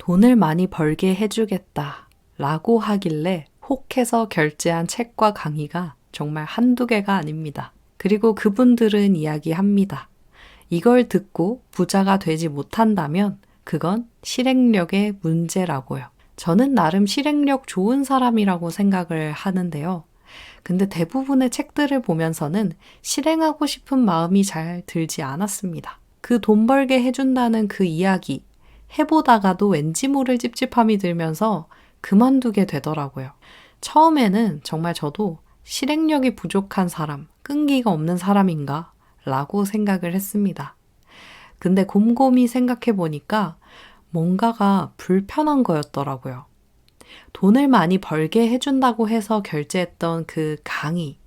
돈을 많이 벌게 해주겠다 라고 하길래 혹해서 결제한 책과 강의가 정말 한두 개가 아닙니다. 그리고 그분들은 이야기합니다. 이걸 듣고 부자가 되지 못한다면 그건 실행력의 문제라고요. 저는 나름 실행력 좋은 사람이라고 생각을 하는데요. 근데 대부분의 책들을 보면서는 실행하고 싶은 마음이 잘 들지 않았습니다. 그 돈 벌게 해준다는 그 이야기, 해보다가도 왠지 모를 찝찝함이 들면서 그만두게 되더라고요. 처음에는 정말 저도 실행력이 부족한 사람, 끈기가 없는 사람인가? 라고 생각을 했습니다. 근데 곰곰이 생각해 보니까 뭔가가 불편한 거였더라고요. 돈을 많이 벌게 해준다고 해서 결제했던 그 강의.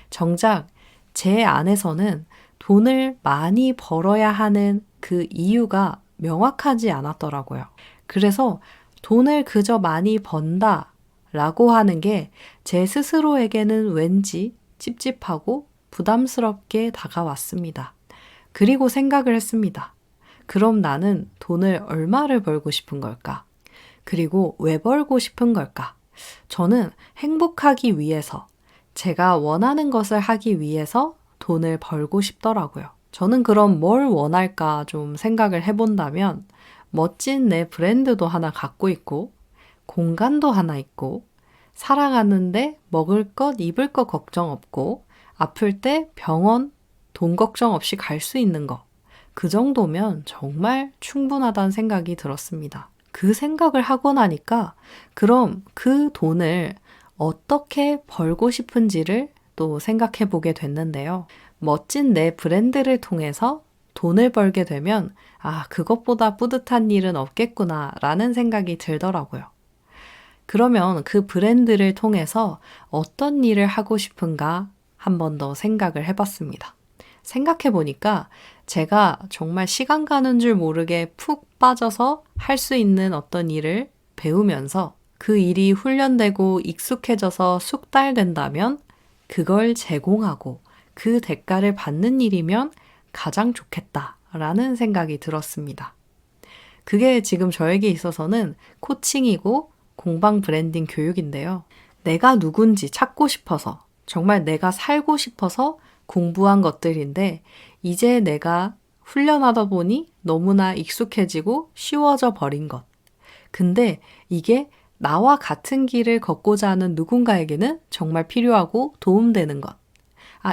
정작 제 안에서는 돈을 많이 벌어야 하는 그 이유가 명확하지 않았더라고요. 그래서 돈을 그저 많이 번다 라고 하는 게 제 스스로에게는 왠지 찝찝하고 부담스럽게 다가왔습니다. 그리고 생각을 했습니다. 그럼 나는 돈을 얼마를 벌고 싶은 걸까? 그리고 왜 벌고 싶은 걸까? 저는 행복하기 위해서, 제가 원하는 것을 하기 위해서 돈을 벌고 싶더라고요. 저는 그럼 뭘 원할까 좀 생각을 해본다면 멋진 내 브랜드도 하나 갖고 있고 공간도 하나 있고 살아가는데 먹을 것, 입을 것 걱정 없고 아플 때 병원, 돈 걱정 없이 갈 수 있는 거. 그 정도면 정말 충분하다는 생각이 들었습니다. 그 생각을 하고 나니까 그럼 그 돈을 어떻게 벌고 싶은지를 또 생각해 보게 됐는데요. 멋진 내 브랜드를 통해서 돈을 벌게 되면 그것보다 뿌듯한 일은 없겠구나 라는 생각이 들더라고요. 그러면 그 브랜드를 통해서 어떤 일을 하고 싶은가 한 번 더 생각을 해봤습니다. 생각해 보니까 제가 정말 시간 가는 줄 모르게 푹 빠져서 할 수 있는 어떤 일을 배우면서 그 일이 훈련되고 익숙해져서 숙달된다면 그걸 제공하고 그 대가를 받는 일이면 가장 좋겠다라는 생각이 들었습니다. 그게 지금 저에게 있어서는 코칭이고 공방 브랜딩 교육인데요. 내가 누군지 찾고 싶어서, 정말 내가 살고 싶어서 공부한 것들인데 이제 내가 훈련하다 보니 너무나 익숙해지고 쉬워져 버린 것. 근데 이게 나와 같은 길을 걷고자 하는 누군가에게는 정말 필요하고 도움되는 것.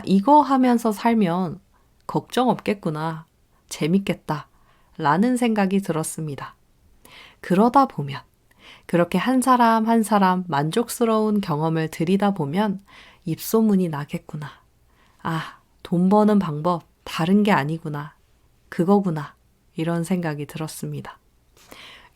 이거 하면서 살면 걱정 없겠구나. 재밌겠다. 라는 생각이 들었습니다. 그러다 보면, 그렇게 한 사람 한 사람 만족스러운 경험을 들이다 보면 입소문이 나겠구나. 돈 버는 방법 다른 게 아니구나. 그거구나. 이런 생각이 들었습니다.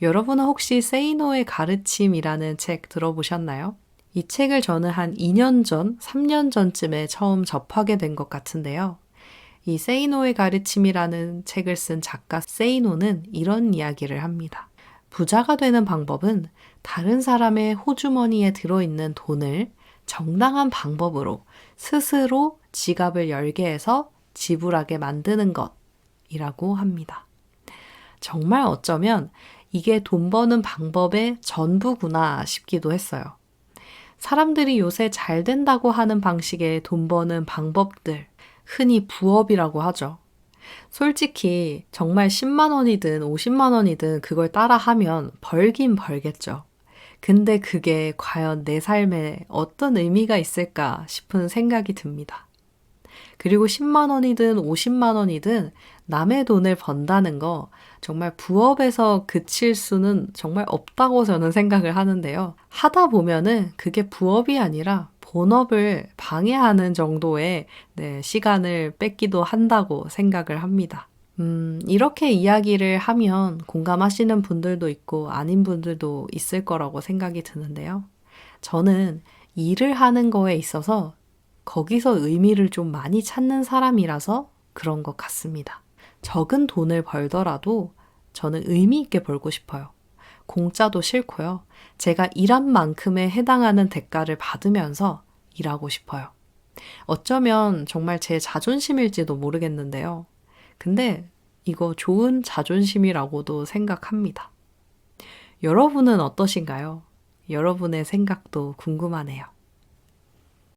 여러분은 혹시 세이노의 가르침이라는 책 들어보셨나요? 이 책을 저는 한 2년 전, 3년 전쯤에 처음 접하게 된 것 같은데요. 이 세이노의 가르침이라는 책을 쓴 작가 세이노는 이런 이야기를 합니다. 부자가 되는 방법은 다른 사람의 호주머니에 들어있는 돈을 정당한 방법으로 스스로 지갑을 열게 해서 지불하게 만드는 것이라고 합니다. 정말 어쩌면 이게 돈 버는 방법의 전부구나 싶기도 했어요. 사람들이 요새 잘 된다고 하는 방식의 돈 버는 방법들, 흔히 부업이라고 하죠. 솔직히 정말 10만 원이든 50만 원이든 그걸 따라 하면 벌긴 벌겠죠. 근데 그게 과연 내 삶에 어떤 의미가 있을까 싶은 생각이 듭니다. 그리고 10만 원이든 50만 원이든 남의 돈을 번다는 거 정말 부업에서 그칠 수는 정말 없다고 저는 생각을 하는데요. 하다 보면은 그게 부업이 아니라 본업을 방해하는 정도의 시간을 뺏기도 한다고 생각을 합니다. 이렇게 이야기를 하면 공감하시는 분들도 있고 아닌 분들도 있을 거라고 생각이 드는데요. 저는 일을 하는 거에 있어서 거기서 의미를 좀 많이 찾는 사람이라서 그런 것 같습니다. 적은 돈을 벌더라도 저는 의미 있게 벌고 싶어요. 공짜도 싫고요. 제가 일한 만큼에 해당하는 대가를 받으면서 일하고 싶어요. 어쩌면 정말 제 자존심일지도 모르겠는데요. 근데 이거 좋은 자존심이라고도 생각합니다. 여러분은 어떠신가요? 여러분의 생각도 궁금하네요.